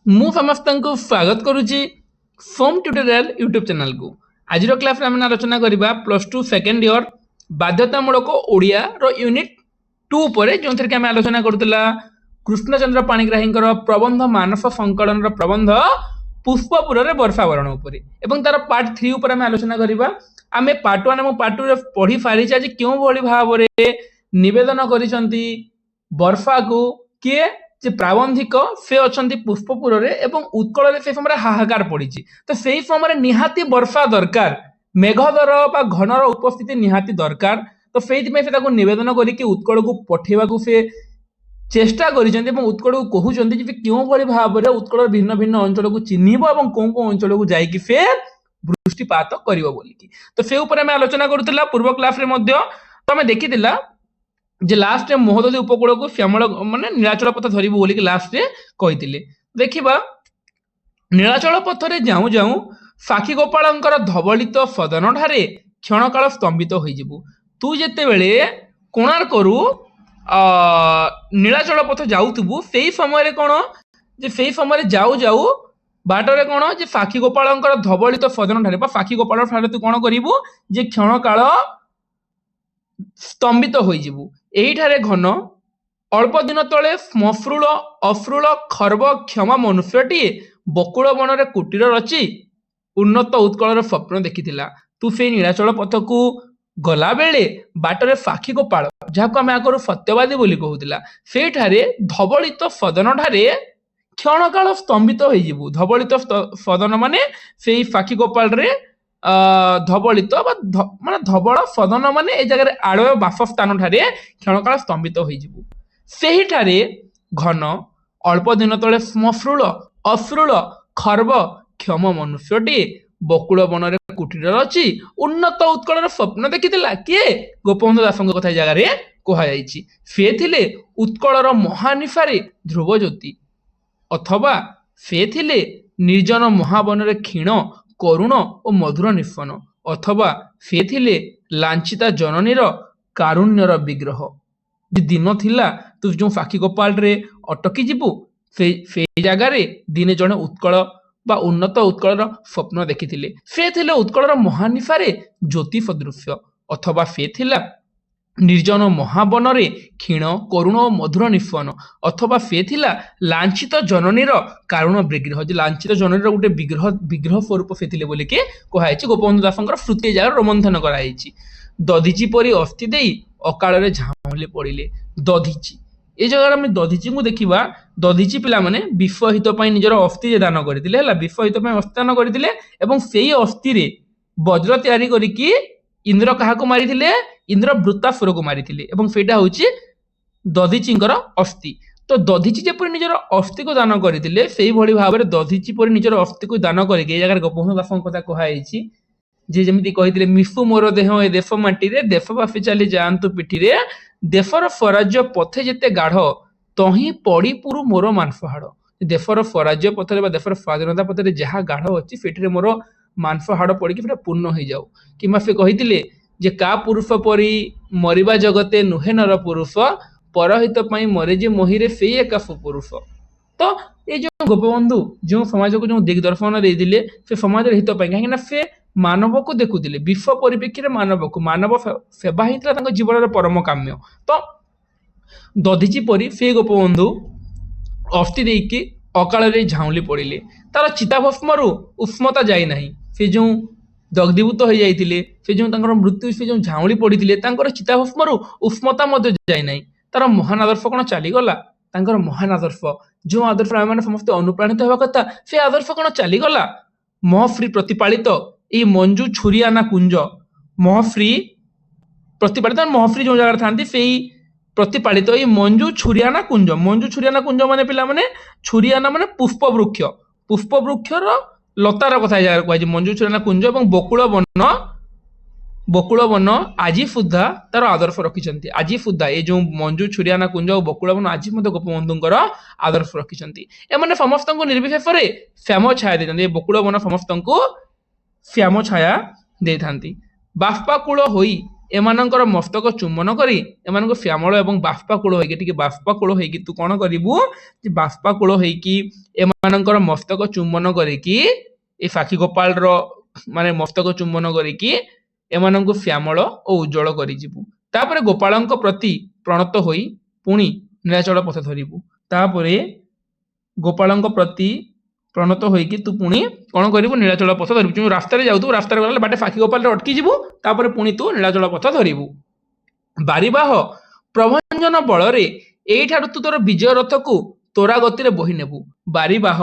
ମୁଁ ସମସ୍ତଙ୍କୁ ସ୍ୱାଗତ କରୁଛି ଫୋମ୍ ଟ୍ୟୁଟୋରିଆଲ ୟୁଟ୍ୟୁବ ଚ୍ୟାନେଲକୁ। ଆଜିର କ୍ଲାସରେ ଆମେ ଆଲୋଚନା କରିବା +2 ସେକେଣ୍ଡ ଇୟର ବାଧ୍ୟତାମୂଳକ ଓଡ଼ିଆର ୟୁନିଟ୍ 2 ଉପରେ, ଯେଉଁଥିରେ କି ଆମେ ଆଲୋଚନା କରୁଥିଲା କୃଷ୍ଣଚନ୍ଦ୍ର ପାଣିଗ୍ରାହୀଙ୍କର ପ୍ରବନ୍ଧ ମାନସ ସଂକଳନର ପ୍ରବନ୍ଧ ପୁଷ୍ପପୁରରେ ବର୍ଷାବରଣ ଉପରେ, ଏବଂ ତାର ପାର୍ଟ 3 ଉପରେ ଆମେ ଆଲୋଚନା କରିବା। ଆମେ ପାର୍ଟ 1 ଏବଂ ପାର୍ଟ 2 ରେ ପଢ଼ି ସାରିଛେ ଆଜି କେଉଁଭଳି ଭାବରେ ନିବେଦନ କରିଛନ୍ତି ବର୍ଷାକୁ କିଏ যে প্রাবন্ধিক সে অଛନ୍ତି পুষ্পপুরে এবং উৎকଳରେ সেই সময় হাহাকার পড়িছি। তো সেই সময় নিহাতি বর্ষা দরকার, মেঘধর বা ঘনর উপস্থিতি নিহাতি দরকার। তো সেইপাই সে তাকে নিবেদন করিকি উৎকଳକୁ পঠাইବାକୁ সে চেষ্টা କରିଛନ୍ତି এবং উৎকଳକୁ କହୁଛନ୍ତି ଯେ କେଉଁଭଳି ଭାବରେ ଉତ୍କଳର ଭିନ୍ନ ଭିନ୍ନ ଅଞ୍ଚଳକୁ ଚିହ୍ନିବ ଏବଂ କୋଉ କୋଉ ଅଞ୍ଚଳକୁ ଯାଇକି ସେ ବୃଷ୍ଟିପାତ କରିବ ବୋଲିକି। ତ ସେ ଉପରେ ଆମେ ଆଲୋଚନା କରୁଥିଲା ପୂର୍ବ କ୍ଲାସରେ ମଧ୍ୟ। ତ ଆମେ ଦେଖିଥିଲା যে লাস্টে মহোদধি উপকূଳକୁ ଶ୍ୟାମଳ ମାନେ ନୀଳାଚଳ ପଥ ଧରିବୁ ବୋଲିକି ଲାଷ୍ଟରେ କହିଥିଲେ। ଦେଖିବା ନୀଳାଚଳ ପଥରେ ଯାଉଁ ଯାଉଁ ସାକ୍ଷୀ ଗୋପାଳଙ୍କର ଧବଳିତ ସଦନଠାରେ କ୍ଷଣକାଳ ସ୍ତମ୍ଭିତ ହୋଇଯିବୁ। ତୁ ଯେତେବେଳେ କୋଣାର୍କରୁ ନୀଳାଚଳ ପଥ ଯାଉଥିବୁ ସେଇ ସମୟରେ କ'ଣ ଯେ ସେଇ ସମୟରେ ଯାଉ ଯାଉ ବାଟରେ କ'ଣ ଯେ ସାକ୍ଷୀ ଗୋପାଳଙ୍କର ଧବଳିତ ସଦନଠାରେ ବା ସାକ୍ଷୀ ଗୋପାଳ ଠାରେ ତୁ କ'ଣ କରିବୁ ଯେ କ୍ଷଣକାଳ ସ୍ତମ୍ଭିତ ହୋଇଯିବୁ। ଏଇଠାରେ ଘନ ଅଳ୍ପ ଦିନ ତଳେ ଶ୍ମଶ୍ରୁଳ ଅଶ୍ରୁଳ ଖର୍ବ କ୍ଷମା ମନୁଷ୍ୟଟିଏ ବକୁଳ ବନରେ କୁଟୀର ରଚି ଉନ୍ନତ ଉତ୍କଳର ସ୍ୱପ୍ନ ଦେଖିଥିଲା। ତୁ ସେଇ ନୀଳାଚଳ ପଥକୁ ଗଲାବେଳେ ବାଟରେ ସାକ୍ଷୀ ଗୋପାଳ, ଯାହାକୁ ଆମେ ଆଗରୁ ସତ୍ୟବାଦୀ ବୋଲି କହୁଥିଲା, ସେଇଠାରେ ଧବଳିତ ସଦନଠାରେ କ୍ଷଣକାଳ ସ୍ତମ୍ଭିତ ହୋଇଯିବୁ। ଧବଳିତ ସଦନ ମାନେ ସେଇ ସାକ୍ଷୀ ଗୋପାଳରେ ଧବଳିତ ବା ମାନେ ଧବଳ ସଦନ ମାନେ ଏ ଜାଗାରେ ଆଳୟ ବାସସ୍ଥାନ ଠାରେ କ୍ଷଣକାଳ ସ୍ତମ୍ଭିତ ହୋଇଯିବୁ। ସେହିଠାରେ ଘନ ଅଳ୍ପ ଦିନ ତଳେ ଶ୍ମଶ୍ରୁଳ ଅଶ୍ରୁଳ ଖର୍ବ କ୍ଷମ ମନୁଷ୍ୟଟିଏ ବକୁଳ ବନରେ କୁଟୀର ରଚି ଉନ୍ନତ ଉତ୍କଳର ସ୍ୱପ୍ନ ଦେଖିଥିଲା। କିଏ? ଗୋପବନ୍ଧୁ ଦାସଙ୍କ କଥା ଏ ଜାଗାରେ କୁହାଯାଇଛି। ସେ ଥିଲେ ଉତ୍କଳର ମହାନିଶାରେ ଧ୍ରୁବ ଜ୍ୟୋତି, ଅଥବା ସେ ଥିଲେ ନିର୍ଜନ ମହାବନରେ କ୍ଷୀଣ କରୁଣ ଓ ମଧୁର ନିଃସନ, ଅଥବା ସେ ଥିଲେ ଲାଞ୍ଛିତା ଜନନୀର କାରୁଣ୍ୟର ବିଗ୍ରହ। ଦିନ ଥିଲା ତୁ ଯେଉଁ ସାକ୍ଷୀ ଗୋପାଳରେ ଅଟକି ଯିବୁ ସେଇ ଜାଗାରେ ଦିନେ ଜଣେ ଉତ୍କଳ ବା ଉନ୍ନତ ଉତ୍କଳର ସ୍ୱପ୍ନ ଦେଖିଥିଲେ। ସେ ଥିଲେ ଉତ୍କଳର ମହାନିଶାରେ ଜ୍ୟୋତି ସଦୃଶ୍ୟ, ଅଥବା ସେ ଥିଲା ନିର୍ଜନ ମହାବନରେ କ୍ଷୀଣ କରୁଣ ଓ ମଧୁର ନିଃସନ, ଅଥବା ସେ ଥିଲା ଲାଞ୍ଛିତ ଜନନୀର କାରୁଣ ବିଗ୍ରହ। ଯେ ଲାଞ୍ଛିତ ଜନନୀର ଗୋଟେ ବିଗ୍ରହ ସ୍ୱରୂପ ସେ ଥିଲେ ବୋଲିକି କୁହାଯାଇଛି। ଗୋପବନ୍ଧୁ ଦାସଙ୍କର ସ୍ମୃତି ଏ ଜାଗାରେ ରୋମନ୍ଥନ କରାଯାଇଛି। ଦଧିଚି ପରି ଅସ୍ଥି ଦେଇ ଅକାଳରେ ଝାଉଁଳି ପଡ଼ିଲେ। ଦଧିଚି, ଏ ଜାଗାରେ ଆମେ ଦଧିଚିଙ୍କୁ ଦେଖିବା। ଦଧିଚି ପିଲାମାନେ ବିଶ୍ୱହିତ ପାଇଁ ନିଜର ଅସ୍ଥି ଦାନ କରିଥିଲେ, ହେଲା, ବିଶ୍ୱହିତ ପାଇଁ ଅସ୍ଥି ଦାନ କରିଥିଲେ ଏବଂ ସେଇ ଅସ୍ଥିରେ ବଜ୍ର ତିଆରି କରିକି ଇନ୍ଦ୍ର କାହାକୁ ମାରିଥିଲେ? ଇନ୍ଦ୍ର ବୃତ୍ତାସୁରକୁ ମାରିଥିଲେ ଏବଂ ସେଇଟା ହେଉଛି ଦଧିଚିଙ୍କର ଅସ୍ଥି। ତ ଦଧିଚି ଯେପରି ନିଜର ଅସ୍ଥିକୁ ଦାନ କରିଥିଲେ ସେଇଭଳି ଭାବରେ ଦଧିଚି ପରି ନିଜର ଅସ୍ଥିକୁ ଦାନ କରିକି ଏ ଜାଗାରେ ଗୋପବନ୍ଧୁ ଦାସଙ୍କ କଥା କୁହାଯାଇଛି। ଯେ ଯେମିତି କହିଥିଲେ ମିଶୁ ମୋର ଦେହ ଏ ଦେଶ ମାଟିରେ, ଦେଶବାସୀ ଚାଲି ଯାଆନ୍ତୁ ପିଠିରେ, ଦେଶର ସ୍ୱରାଜ୍ୟ ପଥେ ଯେତେ ଗାଢ଼ ତହିଁ ପଡ଼ି ପୁରୁ ମୋର ମାଂସ ହାଡ଼। ଦେଶର ସ୍ୱରାଜ୍ୟ ପଥରେ ବା ଦେଶର ସ୍ୱାଧୀନତା ପଥରେ ଯାହା ଗାଢ଼ ଅଛି ସେଠିରେ ମୋର ମାଂସ ହାଡ଼ ପଡ଼ିକି ସେଟା ପୂର୍ଣ୍ଣ ହେଇଯାଉ। କିମ୍ବା ସେ କହିଥିଲେ ଯେ କା ପୁରୁଷ ପରି ମରିବା ଜଗତେ ନୁହେଁ ନର ପୁରୁଷ, ପରହିତ ପାଇଁ ମରେ ଯେ ମୋହିରେ ସେଇ ଏକା ସୁପୁରୁଷ। ତ ଏଇ ଯେଉଁ ଗୋପବନ୍ଧୁ ଯେଉଁ ସମାଜକୁ ଯେଉଁ ଦିଗଦର୍ଶନ ଦେଇଥିଲେ ସେ ସମାଜର ହିତ ପାଇଁ, କାହିଁକିନା ସେ ମାନବକୁ ଦେଖୁଥିଲେ, ବିଶ୍ୱ ପରିପ୍ରେକ୍ଷୀରେ ମାନବକୁ, ମାନବ ସେବା ହିଁ ଥିଲା ତାଙ୍କ ଜୀବନର ପରମ କାମ୍ୟ। ତ ଦଧିଚି ପରି ସେ ଗୋପବନ୍ଧୁ ଅସ୍ଥି ଦେଇକି ଅକାଳରେ ଝାଉଁଳି ପଡ଼ିଲେ। ତାର ଚିତାଭସ୍ମରୁ ଉଷ୍ମତା ଯାଇନାହିଁ। ସେ ଯେଉଁ ଦଗ୍ଧୀଭୂତ ହୋଇଯାଇଥିଲେ, ସେ ଯେଉଁ ତାଙ୍କର ମୃତ୍ୟୁ, ସେ ଯେଉଁ ଝାଉଁଳି ପଡ଼ିଥିଲେ, ତାଙ୍କର ଚିତାଭସ୍ମରୁ ଉଷ୍ମତା ମଧ୍ୟ ଯାଇନାହିଁ। ତାର ମହାନ ଆଦର୍ଶ କ'ଣ ଚାଲିଗଲା? ତାଙ୍କର ମହାନ ଆଦର୍ଶ, ଯେଉଁ ଆଦର୍ଶ ଆମେମାନେ ସମସ୍ତେ ଅନୁପ୍ରାଣିତ ହେବା କଥା, ସେ ଆଦର୍ଶ କ'ଣ ଚାଲିଗଲା? ମହଶ୍ରୀ ପ୍ରତିପାଳିତ ଏଇ ମଞ୍ଜୁ ଛୁରିଆନା କୁଞ୍ଜ, ମହଶ୍ରୀ ପ୍ରତିପାଳିତ, ମହଶ୍ରୀ ଯେଉଁ ଜାଗାରେ ଥାନ୍ତି ସେଇ ପ୍ରତିପାଳିତ ଏଇ ମଞ୍ଜୁ ଛୁରିଆନା କୁଞ୍ଜ। ମଞ୍ଜୁ ଛୁରିଆନା କୁଞ୍ଜ ମାନେ ପିଲାମାନେ, ଛୁରିଆନା ମାନେ ପୁଷ୍ପ ବୃକ୍ଷ, ପୁଷ୍ପ ବୃକ୍ଷର ଲତାର କଥା ଏ ଜାଗାରେ କୁହାଯାଇଛି ମଞ୍ଜୁ ଛୁରିଆନା କୁଞ୍ଜ। ଏବଂ ବକୁଳ ବନ ଆଜି ସୁଦ୍ଧା ତାର ଆଦର୍ଶ ରଖିଛନ୍ତି। ଆଜି ସୁଦ୍ଧା ଏ ଯେଉଁ ମଞ୍ଜୁ ଛୁରିଆନା କୁଞ୍ଜ ଆଉ ବକୁଳ ବନ ଆଜି ମଧ୍ୟ ଗୋପବନ୍ଧୁଙ୍କର ଆଦର୍ଶ ରଖିଛନ୍ତି। ଏମାନେ ସମସ୍ତଙ୍କୁ ନିର୍ବିଶେଷରେ ଶ୍ୟାମ ଛାୟା ଦେଇଥାନ୍ତି। ଏ ବକୁଳ ବନ ସମସ୍ତଙ୍କୁ ଶ୍ୟାମ ଛାୟା ଦେଇଥାନ୍ତି। ବାଷ୍ପାକୁଳ ହୋଇ ଏମାନଙ୍କର ମସ୍ତକ ଚୁମ୍ବନ କରି ଏମାନଙ୍କୁ ଶ୍ୟାମଳ ଏବଂ ବାଷ୍ପାକୁଳ ହେଇକି ଟିକେ ବାଷ୍ପାକୁଳ ହେଇକି ତୁ କଣ କରିବୁ ଯେ ବାଷ୍ପାକୁଳ ହେଇକି ଏମାନଙ୍କର ମସ୍ତକ ଚୁମ୍ବନ କରିକି ଏ ସାକ୍ଷୀ ଗୋପାଳର ମାନେ ମସ୍ତକ ଚୁମ୍ବନ କରିକି ଏମାନଙ୍କୁ ଶ୍ୟାମଳ ଓ ଉଜ୍ଜଳ କରିଯିବୁ। ତାପରେ ଗୋପାଳଙ୍କ ପ୍ରତି ପ୍ରଣତ ହୋଇ ପୁଣି ନୀଳାଚଳ ପଥ ଧରିବୁ। ତାପରେ ଗୋପାଳଙ୍କ ପ୍ରତି ପ୍ରଣତ ହୋଇକି ତୁ ପୁଣି କଣ କରିବୁ ନୀଳାଚଳ ପଥ ଧରିବୁ। ତୁ ରାସ୍ତାରେ ଯାଉଥିବୁ, ରାସ୍ତାରେ ଗଲେ ବାଟେ ସାକ୍ଷୀ ଗୋପାଳରେ ଅଟକି ଯିବୁ, ତାପରେ ପୁଣି ତୁ ନୀଳାଚଳ ପଥ ଧରିବୁ। ବାରିବାହ ପ୍ରଭଞ୍ଜନ ବଳରେ ଏଇଠାରୁ ତୁ ତୋର ବିଜୟ ରଥକୁ ତୋରା ଗତିରେ ବୋହି ନେବୁ। ବାରିବାହ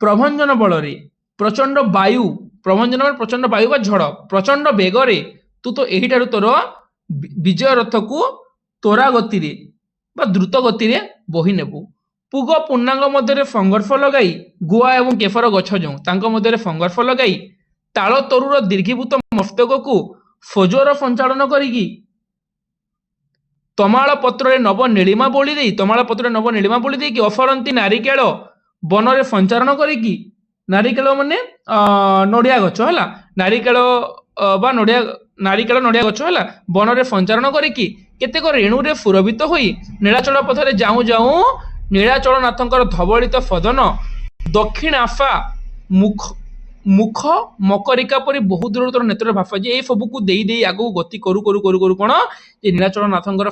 ପ୍ରଭଞ୍ଜନ ବଳରେ ପ୍ରଚଣ୍ଡ ବାୟୁ, ପ୍ରଭଞ୍ଜନ ମାନେ ପ୍ରଚଣ୍ଡ ବାୟୁ ବା ଝଡ଼, ପ୍ରଚଣ୍ଡ ବେଗରେ ତୁ ତ ଏହିଠାରୁ ତୋର ବିଜୟ ରଥକୁ ତୋରା ଗତିରେ ବା ଦ୍ରୁତ ଗତିରେ ବୋହି ନେବୁ। ପୁଗ ପୂର୍ଣ୍ଣାଙ୍ଗ ମଧ୍ୟରେ ସଂଘର୍ଷ ଲଗାଇ ଗୁଆ ଏବଂ କେଫର ଗଛ ଯେଉଁ ତାଙ୍କ ମଧ୍ୟରେ ସଂଘର୍ଷ ଲଗାଇ ତାଳ ତରୁର ଦୀର୍ଘୀଭୂତ ମସ୍ତକକୁ ଫୋଜର ସଞ୍ଚାଳନ କରିକି ତମାଳ ପତ୍ରରେ ନବ ନୀଳିମା ବୋଳି ଦେଇକି ଅଫରନ୍ତି ନାରିକେଳ ବନରେ ସଞ୍ଚାରଣ କରିକି, ନାରିକେଳ ମାନେ ନଡ଼ିଆ ଗଛ ହେଲା, ନାରିକେଳ ବା ନାରିକେଳ ନଡ଼ିଆ ଗଛ ହେଲା, ବନରେ ସଞ୍ଚାରଣ କରିକି କେତେକ ରେଣୁରେ ସୁରଭିତ ହୋଇ ନୀଳାଚଳ ପଥରେ ଯାଉଁ ଯାଉଁ ନୀଳାଚଳନାଥଙ୍କର ଧବଳିତ ସଦନ ଦକ୍ଷିଣାଫା ମୁଖ ମକରିକା ପରି ବହୁ ଦୂରରୁ ତୋର ନେତ୍ରରେ ଭାସୁଛି। ଯେ ଏଇ ସବୁକୁ ଦେଇ ଦେଇ ଆଗକୁ ଗତି କରୁ କରୁ କରୁ କରୁ କଣ ଯେ ନୀଳାଚଳନାଥଙ୍କର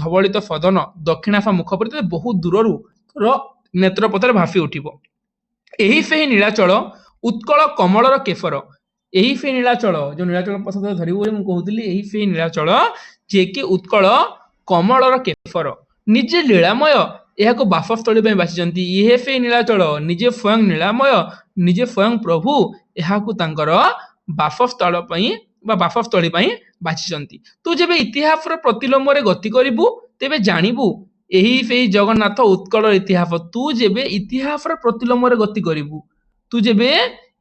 ଧବଳିତ ସଦନ ଦକ୍ଷିଣାଫା ମୁଖ ପରି ବହୁ ଦୂରରୁ ତୋର ନେତ୍ରପଥରେ ଭାସି ଉଠିବ। ଏହି ସେହି ନୀଳାଚଳ ଉତ୍କଳ କମଳର କେଶର, ଏହି ସେହି ନୀଳାଚଳ ଯୋଉ ନୀଳାଚଳ ପଥ ଧରିବୁ ବୋଲି ମୁଁ କହୁଥିଲି, ଏହି ସେହି ନୀଳାଚଳ ଯିଏକି ଉତ୍କଳ କମଳର କେଶର, ନିଜେ ଲୀଳାମୟ ଏହାକୁ ବାସସ୍ଥଳୀ ପାଇଁ ବାଛିଛନ୍ତି। ଇହେ ସେହି ନୀଳାଚଳ ନିଜେ ସ୍ୱୟଂ ନୀଳାମୟ, ନିଜେ ସ୍ୱୟଂ ପ୍ରଭୁ ଏହାକୁ ତାଙ୍କର ବାସସ୍ଥଳ ପାଇଁ ବା ବାସସ୍ଥଳୀ ପାଇଁ ବାଛିଛନ୍ତି। ତୁ ଯେବେ ଇତିହାସର ପ୍ରତିଲମ୍ବରେ ଗତି କରିବୁ ତେବେ ଜାଣିବୁ ଏହି ସେହି ଜଗନ୍ନାଥ ଉତ୍କଳର ଇତିହାସ। ତୁ ଯେବେ ଇତିହାସର ପ୍ରତିଲମ୍ବରେ ଗତି କରିବୁ, ତୁ ଯେବେ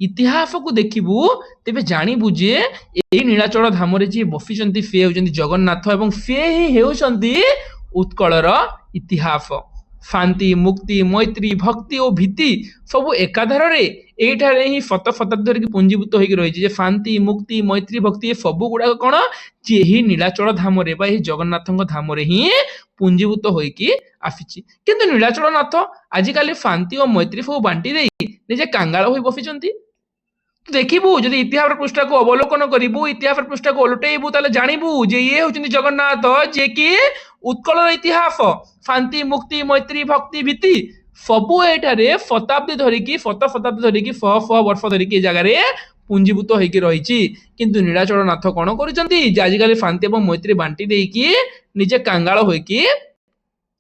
ଇତିହାସକୁ ଦେଖିବୁ ତେବେ ଜାଣିବୁ ଯେ ଏହି ନୀଳାଚଳ ଧାମରେ ଯିଏ ବସିଛନ୍ତି ସେ ହେଉଛନ୍ତି ଜଗନ୍ନାଥ ଏବଂ ସେ ହିଁ ହେଉଛନ୍ତି ଉତ୍କଳର ଇତିହାସ। ଶାନ୍ତି, ମୁକ୍ତି, ମୈତ୍ରୀ, ଭକ୍ତି ଓ ଭୀତି ସବୁ ଏକାଧାରରେ ଏଇଠାରେ ହିଁ ଶତାବ୍ଦୀ ଧରିକି ପୁଞ୍ଜୀଭୂତ ହେଇକି ରହିଛି। ଯେ ଶାନ୍ତି, ମୁକ୍ତି, ମୈତ୍ରୀ, ଭକ୍ତି ଏ ସବୁ ଗୁଡାକ କଣ ଯେ ଏହି ନୀଳାଚଳ ଧାମରେ ବା ଏହି ଜଗନ୍ନାଥଙ୍କ ଧାମରେ ହିଁ ପୁଞ୍ଜୀଭୂତ ହୋଇକି ଆସିଛି। କିନ୍ତୁ ନୀଳାଚଳନାଥ ଆଜିକାଲି ଶାନ୍ତି ଓ ମୈତ୍ରୀ ସବୁ ବାଣ୍ଟି ଦେଇ ନିଜେ କାଙ୍ଗାଳ ହୋଇ ବସିଛନ୍ତି। ଦେଖିବୁ ଯଦି ଇତିହାସର ପୃଷ୍ଠାକୁ ଅବଲୋକନ କରିବୁ, ଇତିହାସର ପୃଷ୍ଠାକୁ ଓଲଟେଇବୁ, ତାହେଲେ ଜାଣିବୁ ଯେ ଇଏ ହେଉଛନ୍ତି ଜଗନ୍ନାଥ, ଯିଏକି ଉତ୍କଳର ଇତିହାସ, ଶାନ୍ତି, ମୁକ୍ତି, ମୈତ୍ରୀ, ଭକ୍ତି, ଭୀତି ସବୁ ଏଠାରେ ଶତାବ୍ଦୀ ଧରିକି ଶହ ଶହ ବର୍ଷ ଧରିକି ଏ ଜାଗାରେ ପୁଞ୍ଜୀଭୂତ ହେଇକି ରହିଛି। କିନ୍ତୁ ନୀଳାଚଳନାଥ କଣ କରୁଛନ୍ତି ଯେ ଆଜିକାଲି ଶାନ୍ତି ଏବଂ ମୈତ୍ରୀ ବାଣ୍ଟି ଦେଇକି ନିଜେ କାଙ୍ଗାଳ ହୋଇକି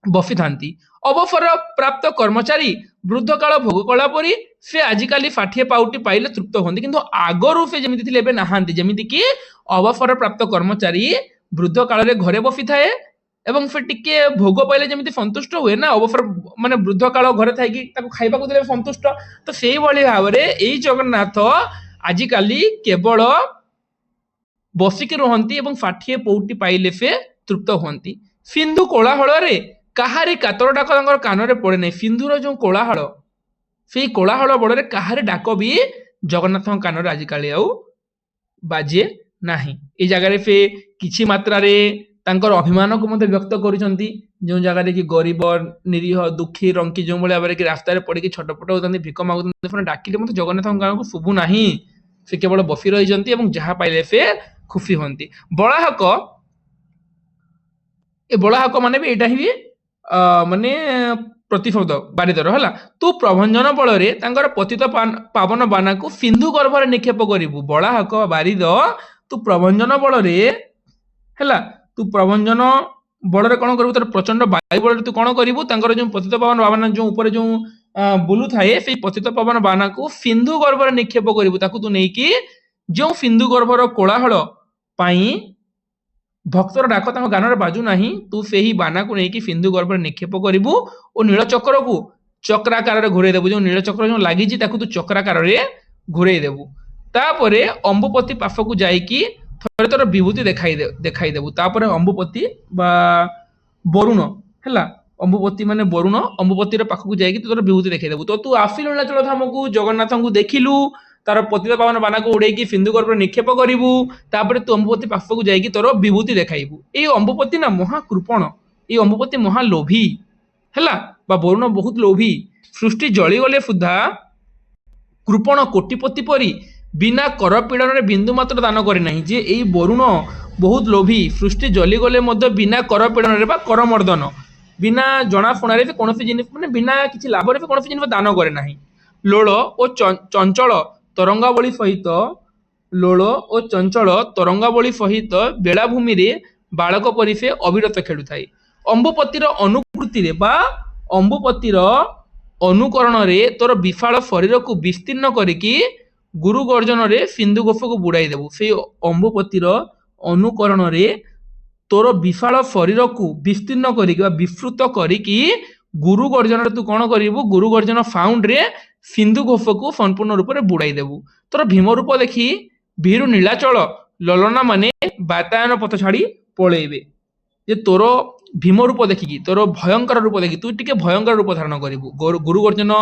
ବସିଥାନ୍ତି। ଅବସର ପ୍ରାପ୍ତ କର୍ମଚାରୀ ବୃଦ୍ଧ କାଳ ଭୋଗ କଲା ପରି ସେ ଆଜିକାଲି ଷାଠିଏ ପାଉଟି ପାଇଲେ ତୃପ୍ତ ହୁଅନ୍ତି, କିନ୍ତୁ ଆଗରୁ ସେ ଯେମିତି ଥିଲେ ଏବେ ନାହାନ୍ତି। ଯେମିତି କି ଅବସର ପ୍ରାପ୍ତ କର୍ମଚାରୀ ବୃଦ୍ଧ କାଳରେ ଘରେ ବସିଥାଏ ଏବଂ ସେ ଟିକେ ଭୋଗ ପାଇଲେ ଯେମିତି ସନ୍ତୁଷ୍ଟ ହୁଏ ନା, ଅବସର ମାନେ ବୃଦ୍ଧ କାଳ ଘରେ ଥାଇକି ତାକୁ ଖାଇବାକୁ ଦେଲେ ସନ୍ତୁଷ୍ଟ, ତ ସେଇଭଳି ଭାବରେ ଏଇ ଜଗନ୍ନାଥ ଆଜିକାଲି କେବଳ ବସିକି ରୁହନ୍ତି ଏବଂ ଷାଠିଏ ପଉଟି ପାଇଲେ ସେ ତୃପ୍ତ ହୁଅନ୍ତି। ସିନ୍ଧୁ କୋଳାହଳରେ କାହାରି କାତର ଡାକ ତାଙ୍କର କାନରେ ପଡେ ନାହିଁ। ସିନ୍ଧୁର ଯୋଉ କୋଳାହଳ, ସେଇ କୋଳାହଳ ବଳରେ କାହାରି ଡାକ ବି ଜଗନ୍ନାଥଙ୍କ କାନରେ ଆଜିକାଲି ଆଉ ବାଜେ ନାହିଁ। ଏଇ ଜାଗାରେ ସେ କିଛି ମାତ୍ରାରେ ତାଙ୍କର ଅଭିମାନକୁ ମଧ୍ୟ ବ୍ୟକ୍ତ କରୁଛନ୍ତି। ଯେଉଁ ଜାଗାରେ କି ଗରିବ, ନିରୀହ, ଦୁଃଖୀ, ରଙ୍କି ଯେଉଁଭଳି ଭାବରେ କି ରାସ୍ତାରେ ପଡିକି ଛଟପଟ ହଉଛନ୍ତି, ଭିକ ମାଗୁଛନ୍ତି, ସେମାନେ ଡାକିଲେ ମଧ୍ୟ ଜଗନ୍ନାଥଙ୍କ ଗାଁକୁ ଶୁଭୁ ନାହିଁ। ସେ କେବଳ ବସି ରହିଛନ୍ତି ଏବଂ ଯାହା ପାଇଲେ ସେ ଖୁସି ହୁଅନ୍ତି। ବଳାହକ ମାନେ ବି ଏଇଟା ହିଁ ମାନେ ପ୍ରତିଶବ୍ଦ ବାରିଦର ହେଲା। ତୁ ପ୍ରଭଞ୍ଜନ ବଳରେ ତାଙ୍କର ପତିତ ପାବନ ବାନାକୁ ସିନ୍ଧୁ ଗର୍ଭରେ ନିକ୍ଷେପ କରିବୁ। ବଳାହକ ବାରିଦ ତୁ ପ୍ରଭଞ୍ଜନ ବଳରେ ହେଲା, ତୁ ପ୍ରଭଞ୍ଜନ ବଳରେ କଣ କରିବୁ, ତାର ପ୍ରଚଣ୍ଡ ବାୟୁ ବଳରେ ତୁ କଣ କରିବୁ, ତାଙ୍କର ଯୋଉ ପତିତ ପାବନ ବାନା ଯୋଉ ଉପରେ ଯୋଉ ବୁଲୁଥାଏ ସେଇ ପତିତ ପାବନ ବାନାକୁ ସିନ୍ଧୁ ଗର୍ଭରେ ନିକ୍ଷେପ କରିବୁ। ତାକୁ ତୁ ନେଇକି ଯେଉଁ ସିନ୍ଧୁ ଗର୍ଭର କୋଳାହଳ ପାଇଁ ଭକ୍ତର ଡାକ ତାଙ୍କ ଗାନରେ ବାଜୁ ନାହିଁ, ତୁ ସେହି ବାନାକୁ ନେଇକି ସିନ୍ଧୁ ଗର୍ଭରେ ନିକ୍ଷେପ କରିବୁ ଓ ନୀଳଚକ୍ରକୁ ଚକ୍ରାକାରରେ ଘୁରେଇ ଦେବୁ। ଯୋଉ ନୀଳଚକ୍ର ଯୋଉ ଲାଗିଛି ତାକୁ ତୁ ଚକ୍ରାକାରରେ ଘୁରେଇ ଦେବୁ। ତାପରେ ଅମ୍ବୁପତି ପାଖକୁ ଯାଇକି ଥରେ ତୋର ବିଭୂତି ଦେଖାଇ ଦେବୁ। ତାପରେ ଅମ୍ବୁପତି ବା ବରୁଣ ହେଲା, ଅମ୍ବୁପତି ମାନେ ବରୁଣ, ଅମ୍ବୁପତିର ପାଖକୁ ଯାଇକି ତୁ ତୋର ବିଭୂତି ଦେଖେଇ ଦେବୁ। ତ ତୁ ଆସିଲୁ ନୀଳାଚଳ ଧାମକୁ, ଜଗନ୍ନାଥଙ୍କୁ ଦେଖିଲୁ, तार पतित पावन बाना को उड़ेकी सिंधुगर्भ निक्षेप करू तापर तू अम्बुपति पाखक जाइकी तोर विभूति देखाइबू। ये अम्बुपति ना महाकृपण, ये अम्बुपति महालोभी है वरुण बहुत लोभी। सृष्टि जलीगले सुधा कृपण कोटिपति परी बिना कर पीड़न बिंदु मात्र दान करे नहीं। जे यही वरुण बहुत लोभी, सृष्टि जलीगले बिना कर पीड़न कर मर्दन बिना जनाशुण कौन जिन मैंने बिना किसी लाभ कौन जिन दान करे ना। लोल और चंचल तरंगावली सहित लोल और चंचल तरंगावली सहित बेलाभूमि रे बालक परी से अविरत खेलु थाए। अम्बुपतिर अनुकृति बा अम्बुपतिर अनुकरण रे तोर विशाल शरीर को विस्तीर्ण करिकी गुरु गर्जन रे सिंधु गोफ को बुड़ाई देबू। से अम्बुपतिर अनुकरण रे तोर विशाल शरीर को विस्तीर्ण करिकी विस्तृत करिकी गुरु गर्जन रे तू कौन करिबू, गुरु गर्जन फाउंड रे सिंधु गोफ को संपूर्ण रूप से बुड़ाई देबू। तोर भीम रूप देखी भीरु नीलाचल ललना माने वातायन पथ छाड़ी पलैबे। जे तोर भीम रूप देखिकी तोर भयंकर रूप देखी तू टिके भयंकर रूप धारण करिबू। गुरु गर्जन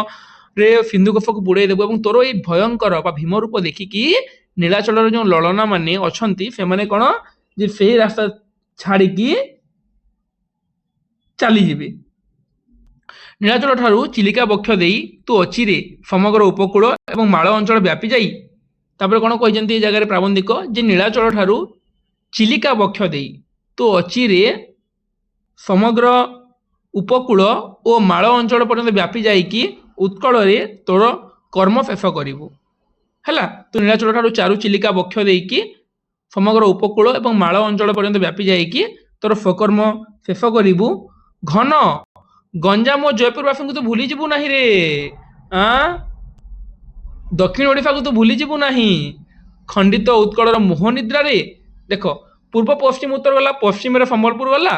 रे सिंधु गोफ को बुड़ाई देबू और तोर ये भयंकर बा भीम रूप देखिकी नीलाचल जो ललना माने अछंती से माने कोन जे से रास्ता छाड़िकी चली जिबे। नीलाचल ठारू चिलिका बक्ष देई तू अचिरे समग्र उपकूल एवं माଳ अंचल व्यापी जाई। तापर कोन कहिजंती ए जगह रे प्राबंधिक जे नीलाचल ठारू चिलिका बक्ष देई तू अचिरे समग्र उपकूल और माଳ अंचल पर्यंत व्यापी जाइकी उत्कल रे तोर कर्म शेष करिवु। हैला तू नीलाचल ठारू चारु चिलिका बक्ष देइकी समग्र उपकूल एवं माଳ अंचल पर्यंत व्यापी जाइकी तोर स्वकर्म शेष करिवु। घन गंजाम और जयपुरवासी को तो भूली जीवु नहीं रे। दक्षिण ओडिशा को तो भूली जीवु नहीं। खंडित उत्कलर मोहनिद्रा रे देख पूर्व पश्चिम उत्तर गला, पश्चिम रे संबलपुर गला,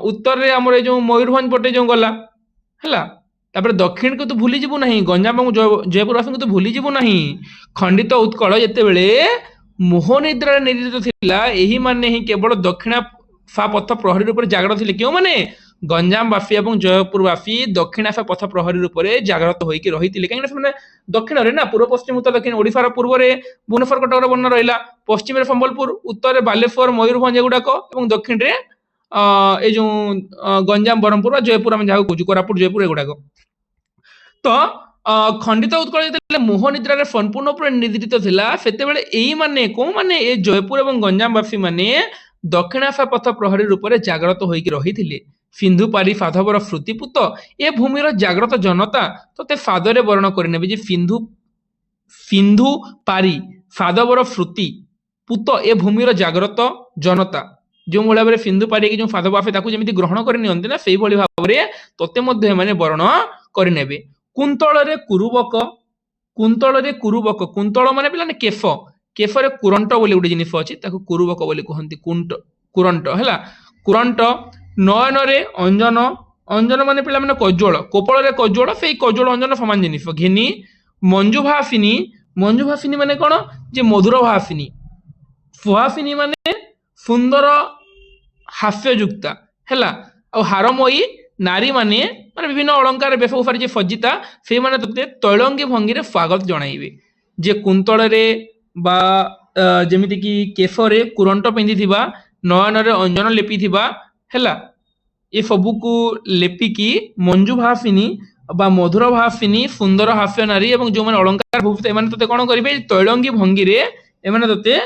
उत्तर रे हमर जो मयूरभंज पटे जो गला हैला। तापर दक्षिण को तो भूली जीवु नहीं, गंजाम और जयपुरवासी को तो भूली जीवु नहीं। खंडित उत्कल जेते बेले मोहनिद्रा निद्रित थिला एही माने ही केवल दक्षिणा फा पथ प्रहरी रूप जागृत थिले। क्यों माने गंजामवासी और जयपुरवासी दक्षिणाफा पथ प्रहरी रूप से जागृत होइकी रहिथिले। कहीं से दक्षिण रे ना पूर्व पश्चिम उत्तर दक्षिण ओडिशार पूर्व रे भुवनेश्वर कटक बन रहिला, पश्चिम रे संबलपुर, उत्तर रे बालेश्वर मयूरभंज एगुड़ाक और दक्षिण रे ए जो गंजाम ब्रह्मपुर जयपुर आम जहाँ कହୁଛୁ कोरापुट जयपुर एगुड़ाक। तो खंडित उत्कल जेतेबेले मोहनिद्रा रे संपूर्ण रूप निद्रित थिला सेतेबेले एई माने को माने ए जयपुर एवं गंजामवासी माने दक्षिणाफा पथ प्रहरी रूप से जागृत होइकी रहिथिले। सिंधु पारी फाधवर श्रुतिपुत ए भूमिर जागृत जनता तोते फादरे वर्ण करने जे सिंधु सिंधु पारी फाधवर श्रुति पुत ए भूमिर जागृत जनता जो भाव में सिंधु पारी की जो फाधव आफे ताकू जेमिति ग्रहण कर नियंती ना सेही भली भाव में तोते मध्य माने वर्ण करनेबे। कुंतल रे कुरुबक, कुंतल रे कुरुबक, कुंतल माने पिलाने केफ, केफ रे कुरंट बोली गोटे जिनिस अछि ताकू कुरुबक बोली कहंती। कुरंट हैला, कुरंट नयन रे अंजन, अंजन माने पिला माने कज्वल, कोपल रे कज्वल से कज्वल अंजन समान जिनिस। घिनी मंजुभासिनी, मंजुभासिनी माने कोन जे मधुर भासिनी, सुहासिनी माने सुंदर हास्ययुक्ता हैला। और हारमयी नारी माने माने विभिन्न अलंकार बेशभूषार जे सज्जिता से माने तते तैलंगी भंगी रे स्वागत जणाइबे। जे कुंतल रे बा जेमिति कि केशरे कुरंट पिंधिथिबा, नयन रे अंजन लेपिथिबा हैला, ये सबू को लेपिकी मंजु भासिनी बा मधुर भासिनी सुंदर हास्य नारी एवं जो माने अलंकार भूषित एमाने तते कोन करिवे तैलंगी भंगी रे एमाने तते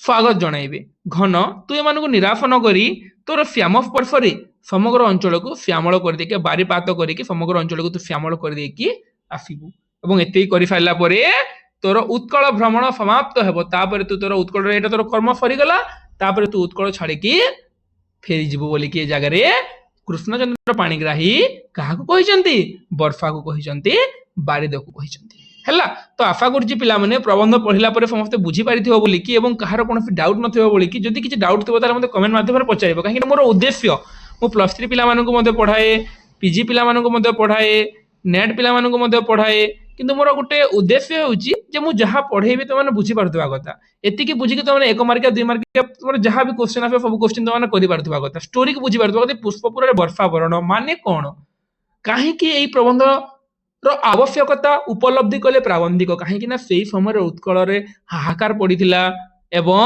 स्वागत जणाइबे। घन तू एमानकु निराश न करी तोर श्याम स्पर्श रे समग्र अंचल को श्यामल कर देके बारीपात करिके समग्र अंचल को तू श्यामल कर देकी आसीबू। एवं एते करि साइला परे तोर उत्कल भ्रमण समाप्त हेबो। तापर तू तोर उत्कल रे एटा तोर कर्म सरी गला, तापर तू उत्कल छाड़िकी फेरी जीवो बोली कि जगह रे कृष्णचंद्र पाणिग्राही काहाकू कहिसंती, बर्फा को कहिसंती, बारिद को कहिसंती हैला। तो आशा करूची पिला माने प्रबंध पढ़िला परे समस्त बुझी पारिथिबो बोली कि एवं कहार कोनोसी डाउट नथिबो बोली कि जदि किछि डाउट थिबो ताले मते कमेंट माध्यम रे पचारिबो। काहे कि मोर उद्देश्य मो +3 पिला मानकु मते पढाए, पीजी पिला मानकु मते पढाए, नेट पिला मानकु मते पढाए, किंतु मोर गोटे उद्देश्य होउची जे मु जहा पढेबी त माने बुझी पारथुवा कथा। एतिकी बुझी कि त माने 1 मार्क 2 मार्क तोर जहा भी क्वेश्चन आफे सब क्वेश्चन त माने करि पारथुवा कथा। स्टोरी को बुझी पारथुवा कथा। पुष्पपुर रे वर्षा वरण माने कोन, काहे कि एई प्रबंध ର ଆବଶ୍ୟକତା ଉପଲବ୍ଧି କଲେ ପ୍ରାବନ୍ଧିକ, କାହିଁକି ନା ସେଇ ସମୟରେ ଉତ୍କଳରେ ହାହାକାର ପଡିଥିଲା ଏବଂ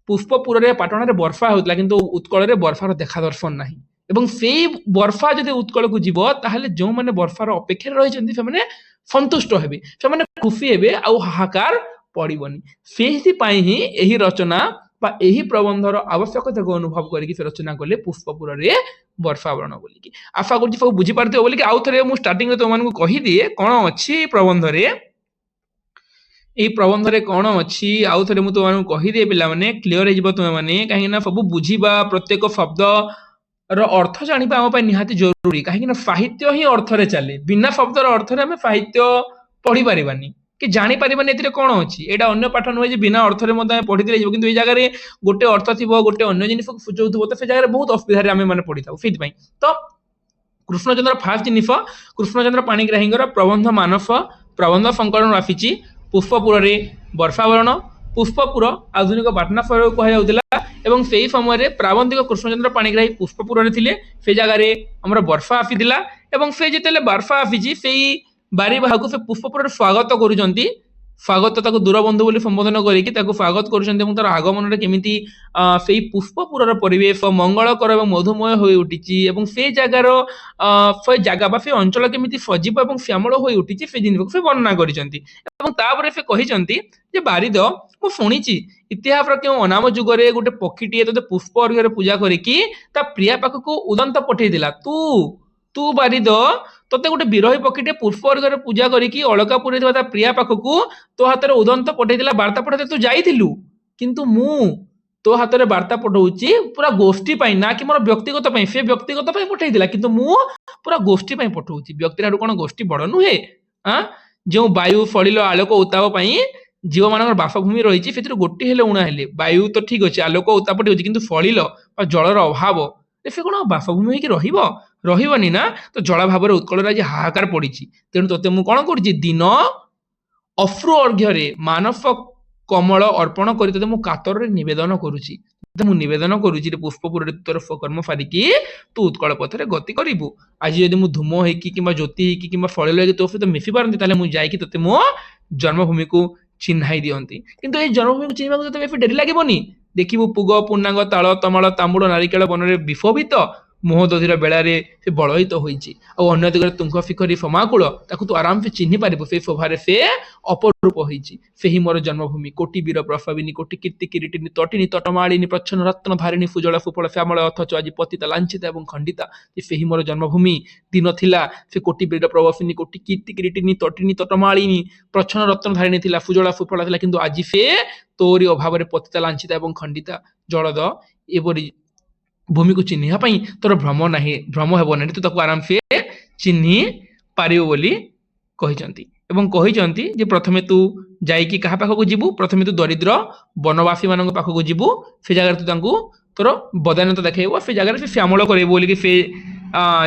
ପୁଷ୍ପପୁରରେ ପାଟଣାରେ ବର୍ଷା ହେଉଥିଲା, କିନ୍ତୁ ଉତ୍କଳରେ ବର୍ଷାର ଦେଖା ଦର୍ଶନ ନାହିଁ। ଏବଂ ସେଇ ବର୍ଷା ଯଦି ଉତ୍କଳକୁ ଯିବ ତାହେଲେ ଯେଉଁମାନେ ବର୍ଷାର ଅପେକ୍ଷାରେ ରହିଛନ୍ତି ସେମାନେ ସନ୍ତୁଷ୍ଟ ହେବେ, ସେମାନେ ଖୁସି ହେବେ, ଆଉ ହାହାକାର ପଡିବନି। ସେଇଥିପାଇଁ ହିଁ ଏହି ରଚନା ବା ଏହି ପ୍ରବନ୍ଧର ଆବଶ୍ୟକତାକୁ ଅନୁଭବ କରିକି ସେ ରଚନା କଲେ ପୁଷ୍ପପୁରରେ ବର୍ଷାବରଣ ବୋଲିକି। ଆଶା କରୁଛି ସବୁ ବୁଝିପାରୁଥିବ ବୋଲିକି ଆଉ ଥରେ ମୁଁ ଷ୍ଟାର୍ଟିଂରେ ତୁମମାନଙ୍କୁ କହିଦିଏ କ'ଣ ଅଛି ଏଇ ପ୍ରବନ୍ଧରେ। ଏଇ ପ୍ରବନ୍ଧରେ କ'ଣ ଅଛି ଆଉ ଥରେ ମୁଁ ତୁମମାନଙ୍କୁ କହିଦିଏ ପିଲାମାନେ, କ୍ଲିୟର ହେଇଯିବ ତୁମେମାନେ, କାହିଁକି ନା ସବୁ ବୁଝିବା, ପ୍ରତ୍ୟେକ ଶବ୍ଦ ର ଅର୍ଥ ଜାଣିବା ଆମ ପାଇଁ ନିହାତି ଜରୁରୀ, କାହିଁକି ନା ସାହିତ୍ୟ ହିଁ ଅର୍ଥରେ ଚାଲେ। ବିନା ଶବ୍ଦର ଅର୍ଥରେ ଆମେ ସାହିତ୍ୟ ପଢିପାରିବାନି କି ଜାଣିପାରିବାନି ଏଥିରେ କ'ଣ ଅଛି। ଏଇଟା ଅନ୍ୟ ପାଠ ନୁହେଁ ଯେ ବିନା ଅର୍ଥରେ ମଧ୍ୟ ଆମେ ପଢିଦେଲେ ଯିବ, କିନ୍ତୁ ଏଇ ଜାଗାରେ ଗୋଟେ ଅର୍ଥ ଥିବ, ଗୋଟେ ଅନ୍ୟ ଜିନିଷକୁ ସୂଚାଉଥିବ, ତ ସେ ଜାଗାରେ ବହୁତ ଅସୁବିଧାରେ ଆମେ ମାନେ ପଢିଥାଉ। ସେଇଥିପାଇଁ ତ କୃଷ୍ଣଚନ୍ଦ୍ର ଫାଷ୍ଟ ଜିନିଷ, କୃଷ୍ଣଚନ୍ଦ୍ର ପାଣିଗ୍ରାହୀଙ୍କର ପ୍ରବନ୍ଧ ମାନସ ପ୍ରବନ୍ଧ ସଂକଳନରୁ ଆସିଛି। ପୁଷ୍ପପୁରରେ ବର୍ଷାବରଣ, ପୁଷ୍ପପୁର ଆଧୁନିକ ପାଟନା ସହରକୁ କୁହାଯାଉଥିଲା ଏବଂ ସେହି ସମୟରେ ପ୍ରାବନ୍ଧିକ କୃଷ୍ଣଚନ୍ଦ୍ର ପାଣିଗ୍ରାହୀ ପୁଷ୍ପପୁରରେ ଥିଲେ। ସେ ଜାଗାରେ ଆମର ବର୍ଷା ଆସିଥିଲା ଏବଂ ସେ ଯେତେବେଳେ ବର୍ଷା ଆସିଛି ସେଇ ବାରିବାହାକୁ ସେ ପୁଷ୍ପପୁରରେ ସ୍ୱାଗତ କରୁଛନ୍ତି। ସ୍ୱାଗତ, ତାକୁ ଦୂରବନ୍ଧୁ ବୋଲି ସମ୍ବୋଧନ କରିକି ତାକୁ ସ୍ୱାଗତ କରୁଛନ୍ତି ଏବଂ ତାର ଆଗମନରେ କେମିତି ସେଇ ପୁଷ୍ପପୁରର ପରିବେଶ ମଙ୍ଗଳକର ଏବଂ ମଧୁମୟ ହୋଇ ଉଠିଛି ଏବଂ ସେ ଜାଗାର ସେ ଜାଗା ବା ସେ ଅଞ୍ଚଳ କେମିତି ସଜୀବ ଏବଂ ଶ୍ୟାମଳ ହୋଇ ଉଠିଛି ସେ ଜିନିଷକୁ ସେ ବର୍ଣ୍ଣନା କରିଛନ୍ତି। ଏବଂ ତାପରେ ସେ କହିଛନ୍ତି ଯେ ବାରିଦ, ମୁଁ ଶୁଣିଛି ଇତିହାସର କେଉଁ ଅନାମ ଯୁଗରେ ଗୋଟେ ପକ୍ଷୀଟିଏ ତୋତେ ପୁଷ୍ପ ଅର୍ଘ୍ୟରେ ପୂଜା କରିକି ତା ପ୍ରିୟା ପାଖକୁ ଉଦନ୍ତ ପଠେଇଥିଲା। ତୁ ବାରିଦ, ତୋତେ ଗୋଟେ ବିରହୀ ପକ୍ଷୀଟିଏ ପୁଷ୍ପ ଅର୍ଘ୍ୟରେ ପୂଜା କରିକି ଅଳକାପୁରରେ ଥିବା ତା ପ୍ରିୟା ପାଖକୁ ତୋ ହାତରେ ଉଦନ୍ତ ପଠେଇଥିଲା, ବାର୍ତ୍ତା ପଠେଇଥିଲା, ତୁ ଯାଇଥିଲୁ। କିନ୍ତୁ ମୁଁ ତୋ ହାତରେ ବାର୍ତ୍ତା ପଠଉଛି ପୁରା ଗୋଷ୍ଠୀ ପାଇଁ, ନା କି ମୋର ବ୍ୟକ୍ତିଗତ ପାଇଁ। ସେ ବ୍ୟକ୍ତିଗତ ପାଇଁ ପଠେଇଥିଲା, କିନ୍ତୁ ମୁଁ ପୁରା ଗୋଷ୍ଠୀ ପାଇଁ ପଠଉଛି। ବ୍ୟକ୍ତିଠାରୁ କ'ଣ ଗୋଷ୍ଠୀ ବଡ ନୁହେଁ? ଯେଉଁ ବାୟୁ ସଳିଳ ଆଲୋକ ଉତ୍ତାପ ପାଇଁ ଜୀବମାନଙ୍କର ବାସଭୂମି ରହିଛି, ସେଥିରୁ ଗୋଟିଏ ହେଲେ ଉଣା ହେଲେ। ବାୟୁ ତ ଠିକ ଅଛି, ଆଲୋକ ଉତ୍ତାପ ଠିକ ଅଛି, କିନ୍ତୁ ସଳିଳ ବା ଜଳର ଅଭାବ, ସେ କ'ଣ ବାସଭୂମି ହେଇକି ରହିବନି ନା। ତ ଜଳ ଭାବରେ ଉତ୍କଳରେ ଆଜି ହାହାକାର ପଡିଛି। ତେଣୁ ତୋତେ ମୁଁ କ'ଣ କରୁଛି, ଦିନ ଅଶ୍ରୁ ଅର୍ଘ୍ୟରେ ମାନସ କମଳ ଅର୍ପଣ କରି ତୋତେ ମୁଁ କାତରରେ ନିବେଦନ କରୁଛି। ମୁଁ ନିବେଦନ କରୁଛି ଯେ ପୁଷ୍ପପୁରରେ ତୋର କର୍ମ ସାରିକି ତୁ ଉତ୍କଳ ପଥରେ ଗତି କରିବୁ। ଆଜି ଯଦି ମୁଁ ଧୂମ ହେଇକି କିମ୍ବା ଜ୍ୟୋତି ହେଇକି କିମ୍ବା ସଳିଳ ହେଇକି ତୋ ସହିତ ମିଶି ପାରନ୍ତି, ତାହେଲେ ମୁଁ ଯାଇକି ତୋତେ ମୋ ଜନ୍ମଭୂମିକୁ ଚିହ୍ନାଇ ଦିଅନ୍ତି। କିନ୍ତୁ ଏଇ ଜନ୍ମଭୂମିକୁ ଚିହ୍ନିବାକୁ ତୋତେ ବେଶୀ ଡେରି ଲାଗିବନି। ଦେଖିବୁ ପୁଗ ପୂର୍ଣ୍ଣାଙ୍ଗ ତାଳ ତମାଳ ତାମ୍ବୁଳ ନାରିକେଳ ବନରେ ବିଶୋଭିତ ମୋହଦଧିର ବେଳାରେ ସେ ବଳୟିତ ହୋଇଛି। ଆଉ ଅନ୍ୟ ଦିଗରେ ତୁଙ୍ଗ ଶିଖରୀ ସମାକୁଳ, ତାକୁ ତୁ ଆରାମସେ ଚିହ୍ନି ପାରିବୁ। ସେଇ ଶୋଭାରେ ସେ ଅପରୂପ ହୋଇଛି। ସେହି ମୋର ଜନ୍ମଭୂମି, କୋଟି ବୀର ପ୍ରସବିନୀ, କୋଟି କୀର୍ତ୍ତି କିରୀଟିନୀ, ତଟିନୀ ତଟମାଳିନୀ, ପ୍ରଚ୍ଛନ୍ନ ରତ୍ନ ଧାରିଣୀ, ସୁଜଳ ସୁଫଳ ଶ୍ୟାମଳ, ଅଥଚ ଆଜି ପତିତା ଲାଞ୍ଛିତା ଏବଂ ଖଣ୍ଡିତା। ସେହି ମୋର ଜନ୍ମଭୂମି। ଦିନ ଥିଲା ସେ କୋଟି ବୀର ପ୍ରବସିନୀ, କୋଟି କୀର୍ତ୍ତି କିରୀଟିନୀ, ତଟିନୀ ତଟମାଳିନୀ, ପ୍ରଚ୍ଛନ୍ନ ରତ୍ନ ଧାରିଣୀ ଥିଲା, ସୁଜଳ ସୁଫଳ ଥିଲା, କିନ୍ତୁ ଆଜି ସେ ତୋରି ଅଭାବରେ ପତିତା ଲାଞ୍ଛିତା ଏବଂ ଖଣ୍ଡିତା। ଜଳଦ ଏପରି ଭୂମିକୁ ଚିହ୍ନିବା ପାଇଁ ତୋର ଭ୍ରମ ହେବ ନାହିଁ, ତୁ ତାକୁ ଆରାମସେ ଚିହ୍ନି ପାରିବୁ ବୋଲି କହିଛନ୍ତି। ଏବଂ କହିଛନ୍ତି ଯେ ପ୍ରଥମେ ତୁ ଯାଇକି କାହା ପାଖକୁ ଯିବୁ, ପ୍ରଥମେ ତୁ ଦରିଦ୍ର ବନବାସୀ ମାନଙ୍କ ପାଖକୁ ଯିବୁ। ସେ ଜାଗାରେ ତୁ ତାଙ୍କୁ ତୋର ବଦାନ୍ୟତା ଦେଖେଇବ, ସେ ଜାଗାରେ ସେ ଶ୍ୟାମଳ କରିବୁ ବୋଲିକି ସେ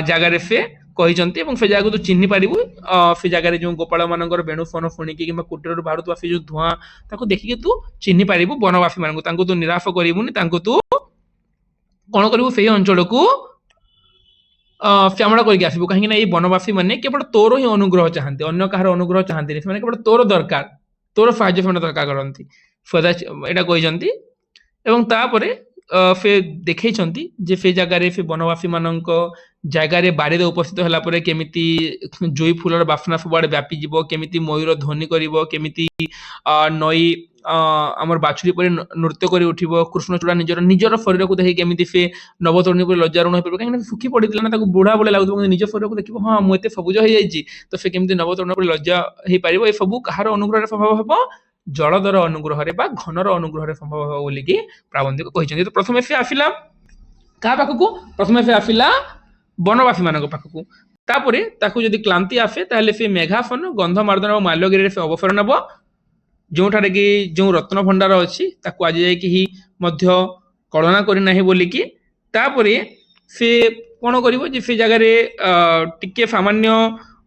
ଜାଗାରେ ସେ କହିଛନ୍ତି। ଏବଂ ସେ ଜାଗାକୁ ତୁ ଚିହ୍ନି ପାରିବୁ। ସେ ଜାଗାରେ ଯେଉଁ ଗୋପାଳ ମାନଙ୍କର ବେଣୁ ଫନ ଶୁଣିକି କିମ୍ବା କୁଟୀରରୁ ବାହାରୁଥିବା ସେ ଯେଉଁ ଧୂଆଁ, ତାକୁ ଦେଖିକି ତୁ ଚିହ୍ନି ପାରିବୁ ବନବାସୀ ମାନଙ୍କୁ। ତାଙ୍କୁ ତୁ ନିରାଶ କରିବୁନି, ତାଙ୍କୁ ତୁ କ'ଣ କରିବୁ, ସେଇ ଅଞ୍ଚଳକୁ ଶ୍ୟାମଳ କରିକି ଆସିବୁ। କାହିଁକି ନା ଏଇ ବନବାସୀ ମାନେ କେବଳ ତୋର ହିଁ ଅନୁଗ୍ରହ ଚାହାନ୍ତି, ଅନ୍ୟ କାହାର ଅନୁଗ୍ରହ ଚାହାନ୍ତିନି। ସେମାନେ କେବଳ ତୋର ଦରକାର, ତୋର ସାହାଯ୍ୟ ସେମାନେ ଦରକାର କରନ୍ତି, ଏଇଟା କହିଛନ୍ତି। ଏବଂ ତାପରେ ସେ ଦେଖେଇଛନ୍ତି ଯେ ସେ ଜାଗାରେ ସେ ବନବାସୀ ମାନଙ୍କ ଜାଗାରେ ବାରିରେ ଉପସ୍ଥିତ ହେଲା ପରେ କେମିତି ଜୁଇ ଫୁଲର ବାସ୍ନା ସବୁଆଡେ ବ୍ୟାପିଯିବ, କେମିତି ମୟୂର ଧ୍ୱନି କରିବ, କେମିତି ନଈ ଆମର ବାଛୁରୀ ପରି ନୃତ୍ୟ କରି ଉଠିବ। କୃଷ୍ଣଚୂଡା ନିଜର ଶରୀରକୁ ଦେଖି କେମିତି ସେ ନବତରୁଣୀ ପରି ଲଜ୍ଜାରୁଣ ହୋଇପାରିବ, କାହିଁକିନା ଶୁଖି ପଡିଥିଲା ନା, ତାକୁ ବୁଢା ଭଳି ଲାଗୁଥିବ, କିନ୍ତୁ ନିଜ ଶରୀରକୁ ଦେଖିବ, ହଁ ମୁଁ ଏତେ ସବୁଜ ହେଇଯାଇଛି, ତ ସେ କେମିତି ନବତରୁଣ ପରି ଲଜ୍ଜା ହେଇପାରିବ। ଏ ସବୁ କାହାର ଅନୁଗ୍ରହରେ ସମ୍ଭବ ହେବ? ଜଳଧର ଅନୁଗ୍ରହରେ ବା ଘନର ଅନୁଗ୍ରହରେ ସମ୍ଭବ ହେବ ବୋଲିକି ପ୍ରାବନ୍ଧିକ କହିଛନ୍ତି। ତ ପ୍ରଥମେ ସେ ଆସିଲା କାହା ପାଖକୁ? ପ୍ରଥମେ ସେ ଆସିଲା ବନବାସୀ ମାନଙ୍କ ପାଖକୁ। ତାପରେ ତାକୁ ଯଦି କ୍ଳାନ୍ତି ଆସେ ତାହେଲେ ସେ ମେଘାସନ, ଗନ୍ଧମାର୍ଦ୍ଦନ ଓ ମାଲ୍ୟଗିରିରେ ସେ ଅବସର ନେବ, ଯେଉଁଠାରେ କି ଯେଉଁ ରତ୍ନ ଭଣ୍ଡାର ଅଛି ତାକୁ ଆଜି ଯାଇକି ମଧ୍ୟ କଳନା କରିନାହିଁ ବୋଲିକି। ତାପରେ ସେ କ'ଣ କରିବ ଯେ ସେ ଜାଗାରେ ଟିକେ ସାମାନ୍ୟ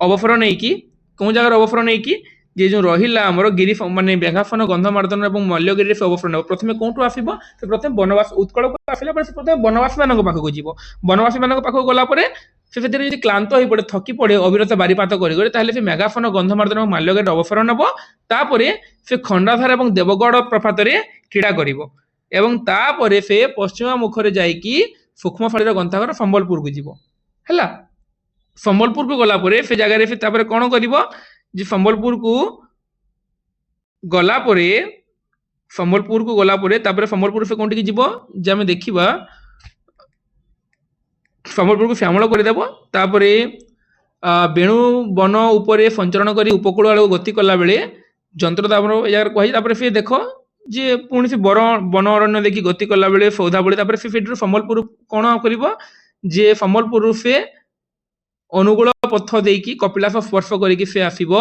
ଅବସର ନେଇକି, କେଉଁ ଜାଗାରେ ଅବସର ନେଇକି, ଯେ ଯେଉଁ ରହିଲା ଆମର ଗିରି ମାନେ ମେଘାସନ, ଗନ୍ଧମାର୍ଦ୍ଦନ ଏବଂ ମଲ୍ୟଗିରିରେ ସେ ଅବସର ନେବ। ପ୍ରଥମେ କୋଉଠୁ ଆସିବ? ସେ ପ୍ରଥମେ ବନବାସ ଉତ୍କଳକୁ ଆସିଲା ପରେ ସେ ପ୍ରଥମେ ବନବାସୀ ମାନଙ୍କ ପାଖକୁ ଯିବ। ବନବାସୀ ମାନଙ୍କ ପାଖକୁ ଗଲା ପରେ ସେ ସେଥିରେ ଯଦି କ୍ଳାନ୍ତ ହୋଇ ପଡ଼େ ଥକି ପଡ଼େ ଅବିରତ ବାରିପାତ କରି କରି ତାହେଲେ ସେ ମେଗାଫନ ଗନ୍ଧମାର୍ଦ୍ଦନ ଏବଂ ମାଲ୍ୟଗେଟ ଅବସର ନେବ। ତାପରେ ସେ ଖଣ୍ଡାଧାର ଏବଂ ଦେବଗଡ଼ ପ୍ରପାତରେ କ୍ରୀଡ଼ା କରିବ ଏବଂ ତାପରେ ସେ ପଶ୍ଚିମ ମୁଖରେ ଯାଇକି ସୂକ୍ଷ୍ମ ଫାଳିର ଗନ୍ତାଘର ସମ୍ବଲପୁରକୁ ଯିବ ହେଲା। ସମ୍ବଲପୁରକୁ ଗଲା ପରେ ସେ ଜାଗାରେ ସେ ତାପରେ କ'ଣ କରିବ ଯେ ସମ୍ବଲପୁରକୁ ଗଲା ପରେ ତାପରେ ସମ୍ବଲପୁର ସେ କୋଉଠିକି ଯିବ ଯେ ଆମେ ଦେଖିବା ସମ୍ବଲପୁରକୁ ଶ୍ୟାମଳ କରିଦେବ। ତାପରେ ବେଣୁ ବନ ଉପରେ ସଞ୍ଚରଣ କରି ଉପକୂଳ ଆଡ଼କୁ ଗତି କଲା ବେଳେ ଯନ୍ତ୍ରତା ଆମର ଏ ଜାଗାରେ କୁହାଯାଇଛି। ତାପରେ ସେ ଦେଖ ଯେ ପୁଣି ସେ ବନ ଅରଣ୍ୟ ଦେଇକି ଗତି କଲା ବେଳେ ସୌଦାବଳି ତାପରେ ସେ ସେଠାରୁ ସମ୍ବଲପୁର କ'ଣ କରିବ ଯେ ସମ୍ବଲପୁରରୁ ସେ ଅନୁଗୁଳ ପଥ ଦେଇକି କପିଳାସ ସ୍ପର୍ଶ କରିକି ସେ ଆସିବ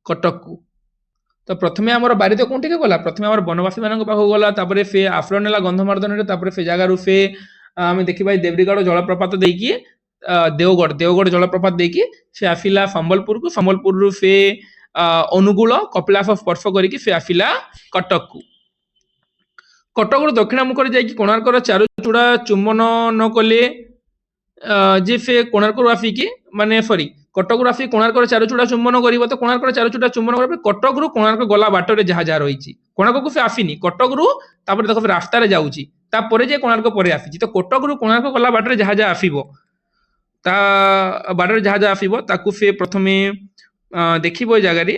କଟକକୁ। ତ ପ୍ରଥମେ ଆମର ବାରିଦ କୋଉଠିକି ଗଲା, ପ୍ରଥମେ ଆମର ବନବାସୀ ମାନଙ୍କ ପାଖକୁ ଗଲା, ତାପରେ ସେ ଆଶ୍ରୟ ନେଲା ଗନ୍ଧମାର୍ଦ୍ଦନରେ, ତାପରେ ସେ ଜାଗାରୁ ସେ ଆମେ ଦେଖିବା ଦେବ୍ରିଗଡ଼ ଜଳପ୍ରପାତ ଦେଇକି ଦେଓଗଡ଼ ଜଳପ୍ରପାତ ଦେଇକି ସେ ଆସିଲା ସମ୍ବଲପୁରକୁ। ସମ୍ବଲପୁରରୁ ସେ ଅନୁଗୁଳ କପିଳାସ ସ୍ପର୍ଶ କରିକି ସେ ଆସିଲା କଟକକୁ। କଟକରୁ ଦକ୍ଷିଣ ମୁଖରେ ଯାଇକି କୋଣାର୍କର ଚାରୁଚୂଡ଼ା ଚୁମ୍ବନ ନ କଲେ ଯେ ସେ କୋଣାର୍କରୁ ଆସିକି କଟକରୁ ଆସି କୋଣାର୍କର ଚାରୁଚୂଡ଼ା ଚୁମ୍ବନ କରିବ। ତ କୋଣାର୍କର ଚାରୁଚୂଡ଼ା ଚୁମ୍ବନ କରିବା କଟକରୁ କୋଣାର୍କ ଗଲା ବାଟରେ ଯାହା ଯାହା ରହିଛି, କୋଣାର୍କକୁ ସେ ଆସିନି, କଟକରୁ ତାପରେ ଦେଖ ରାସ୍ତାରେ ଯାଉଛି, ତାପରେ ଯେ କୋଣାର୍କ ପରେ ଆସିଛି। ତ କଟକରୁ କୋଣାର୍କ ଗଲା ବାଟରେ ଯାହା ଯାହା ଆସିବ ତା ବାଟରେ ଯାହା ଯାହା ଆସିବ ତାକୁ ସେ ପ୍ରଥମେ ଦେଖିବ ଏ ଜାଗାରେ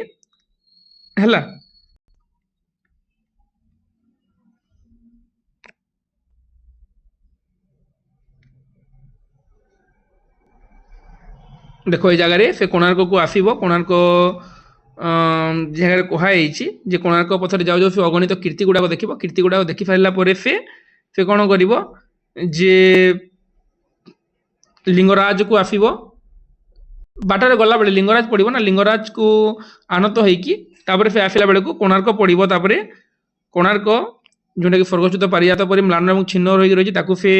ହେଲା। ଦେଖ ଏ ଜାଗାରେ ସେ କୋଣାର୍କକୁ ଆସିବ। କୋଣାର୍କ ଜାଗାରେ କୁହାଯାଇଛି ଯେ କୋଣାର୍କ ପଥରେ ଯାଉ ଯାଉ ସେ ଅଗଣିତ କୀର୍ତ୍ତି ଗୁଡ଼ାକ ଦେଖିବ। କୀର୍ତ୍ତି ଗୁଡ଼ାକ ଦେଖି ସାରିଲା ପରେ ସେ କ'ଣ କରିବ ଯେ ଲିଙ୍ଗରାଜକୁ ଆସିବ। ବାଟରେ ଗଲାବେଳେ ଲିଙ୍ଗରାଜ ପଡ଼ିବ ନା, ଲିଙ୍ଗରାଜକୁ ଆନତ ହେଇକି ତାପରେ ସେ ଆସିଲା ବେଳକୁ କୋଣାର୍କ ପଡ଼ିବ। ତାପରେ କୋଣାର୍କ ଯେଉଁଟାକି ସ୍ୱର୍ଗଚ୍ୟୁତ ପାରିଜାତ ପରି ମ୍ଳାନ ଏବଂ ଛିନ୍ନ ହୋଇକି ରହିଛି ତାକୁ ସେ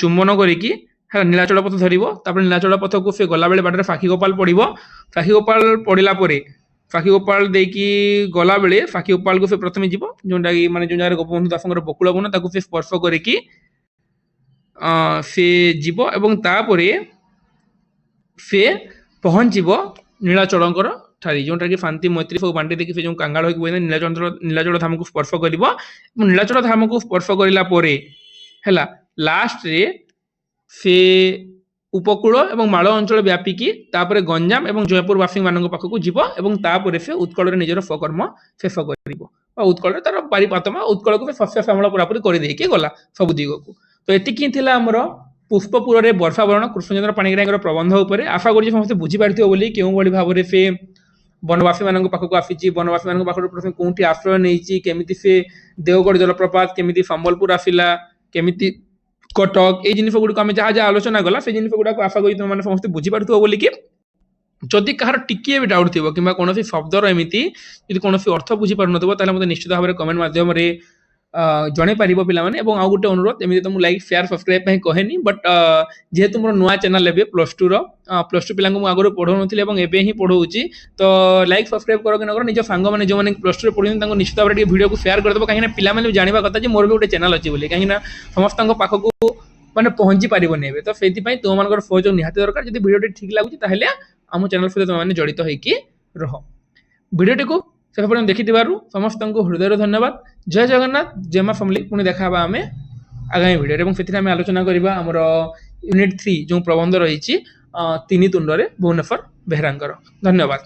ଚୁମ୍ବନ କରିକି ହେଲା ନୀଳାଚଳ ପଥ ଧରିବ। ତାପରେ ନୀଳାଚଳ ପଥକୁ ସେ ଗଲାବେଳେ ବାଟରେ ସାକ୍ଷୀଗୋପାଳ ପଡ଼ିବ। ସାକ୍ଷୀଗୋପାଳ ପଡ଼ିଲା ପରେ ସାକ୍ଷୀଗୋପାଳ ଦେଇକି ଗଲାବେଳେ ସାକ୍ଷୀଗୋପାଳକୁ ସେ ପ୍ରଥମେ ଯିବ, ଯେଉଁଟାକି ଯେଉଁ ଜାଗାରେ ଗୋପବନ୍ଧୁ ଦାସଙ୍କର ବକୁଳ ବନ ତାକୁ ସେ ସ୍ପର୍ଶ କରିକି ସେ ଯିବ ଏବଂ ତାପରେ ସେ ପହଞ୍ଚିବ ନୀଳାଚଳଙ୍କର ଠାରି, ଯେଉଁଟାକି ଶାନ୍ତି ମୈତ୍ରୀ ସବୁ ବାଣ୍ଟି ଦେଇକି ସେ ଯେଉଁ କାଙ୍ଗାଳ ହୋଇକି ବସିଛନ୍ତି ନୀଳାଚଳ ଧାମକୁ ସ୍ପର୍ଶ କରିବ। ଏବଂ ନୀଳାଚଳ ଧାମକୁ ସ୍ପର୍ଶ କରିଲା ପରେ ହେଲା ଲାଷ୍ଟରେ ସେ ଉପକୂଳ ଏବଂ ମାଳ ଅଞ୍ଚଳ ବ୍ୟାପିକି ତାପରେ ଗଞ୍ଜାମ ଏବଂ ଜୟପୁର ବାସୀମାନଙ୍କ ପାଖକୁ ଯିବ ଏବଂ ତାପରେ ସେ ଉତ୍କଳରେ ନିଜର ସ୍ୱକର୍ମ ଶେଷ କରିବ ବା ଉତ୍କଳରେ ତାର ବାରିପାତ ଉତ୍କଳକୁ ସେ ଶସ୍ୟ ଶ୍ୟାମଳ ପୁରାପୁରି କରିଦେଇକି ଗଲା ସବୁ ଦିଗକୁ। ତ ଏତିକି ଥିଲା ଆମର ପୁଷ୍ପପୁରରେ ବର୍ଷାବରଣ କୃଷ୍ଣଚନ୍ଦ୍ର ପାଣିଗ୍ରାହୀଙ୍କର ପ୍ରବନ୍ଧ ଉପରେ। ଆଶା କରୁଛି ସମସ୍ତେ ବୁଝିପାରିଥିବ ବୋଲି କେଉଁଭଳି ଭାବରେ ସେ ବନବାସୀମାନଙ୍କ ପାଖକୁ ଆସିଛି, ବନବାସୀମାନଙ୍କ ପାଖରୁ ପ୍ରଥମେ କୋଉଠି ଆଶ୍ରୟ ନେଇଛି, କେମିତି ସେ ଦେଓଗଡ଼ ଜଳପ୍ରପାତ, କେମିତି ସମ୍ବଲପୁର ଆସିଲା, କେମିତି କଟକ, এই ଜିନିଷ ଗୁଡ଼ିକ ଆମେ ଯାହା ଯାହା ଆଲୋଚନା କଲା ସେ ଜିନିଷ ଗୁଡ଼ାକ ଆଶା କরি ତୁମମାନେ ସମସ୍ତେ ବୁଝିପାରୁଥିବ ବୋଲିକି। ଯଦି କାହାର ଟିକିଏ ବି ଡାଉଟ୍ ଥିବ କିମ୍ବା କୌଣସି ଶବ୍ଦର ଏମିତି ଯଦି କୌଣସି ଅର୍ଥ ବୁଝିପାରୁନଥିବ ତାହେଲେ ମୋତେ ନିଶ୍ଚିତ ଭାବରେ କମେଣ୍ଟ ମାଧ୍ୟମରେ ଜଣେଇ ପାରିବ ପିଲାମାନେ। ଏବଂ ଆଉ ଗୋଟେ ଅନୁରୋଧ, ଏମିତି ତ ମୁଁ ଲାଇକ୍ ସେୟାର ସବସ୍କ୍ରାଇବ ପାଇଁ କହେନି, ବଟ୍ ଯେହେତୁ ମୋର ନୂଆ ଚ୍ୟାନେଲ ଏବେ ପ୍ଲସ୍ ଟୁ ପିଲାଙ୍କୁ ମୁଁ ଆଗରୁ ପଢ଼ାଉନଥିଲି ଏବଂ ଏବେ ହିଁ ପଢ଼ାଉଛି, ତ ଲାଇକ୍ ସବସ୍କ୍ରାଇବ କର କି ନ କର ନିଜ ସାଙ୍ଗମାନେ ଯେଉଁମାନେ ପ୍ଲସ୍ ଟୁରେ ପଢ଼ୁଛନ୍ତି ତାଙ୍କୁ ନିଶ୍ଚିତ ଭାବରେ ଟିକେ ଭିଡ଼ିଓକୁ ସେୟାର କରିଦେବ, କାହିଁକିନା ପିଲାମାନେ ଜାଣିବା କଥା ଯେ ମୋର ବି ଗୋଟେ ଚ୍ୟାନେଲ ଅଛି ବୋଲି, କାହିଁକିନା ସମସ୍ତଙ୍କ ପାଖକୁ ପହଞ୍ଚି ପାରିବନି ଏବେ। ତ ସେଇଥିପାଇଁ ତୁମମାନଙ୍କର ସହଯୋଗ ନିହାତି ଦରକାର। ଯଦି ଭିଡ଼ିଓଟି ଠିକ୍ ଲାଗୁଛି ତାହେଲେ ଆମ ଚ୍ୟାନେଲ ସହିତ ତୁମମାନେ ଜଡ଼ିତ ହେଇକି ରହ। ଭିଡ଼ିଓଟିକୁ ଶେଷ ପର୍ଯ୍ୟନ୍ତ ଦେଖିଥିବାରୁ ସମସ୍ତଙ୍କୁ ହୃଦୟରୁ ଧନ୍ୟବାଦ। ଜୟ ଜଗନ୍ନାଥ, ଜୟ ମା ସମଲେଇ। ପୁଣି ଦେଖା ହେବା ଆମେ ଆଗାମୀ ଭିଡ଼ିଓରେ ଏବଂ ସେଥିରେ ଆମେ ଆଲୋଚନା କରିବା ଆମର ୟୁନିଟ୍ 3 ଯେଉଁ ପ୍ରବନ୍ଧ ରହିଛି ତିନି ତୁଣ୍ଡରେ ଭୁବନେଶ୍ୱର ବେହେରାଙ୍କର। ଧନ୍ୟବାଦ।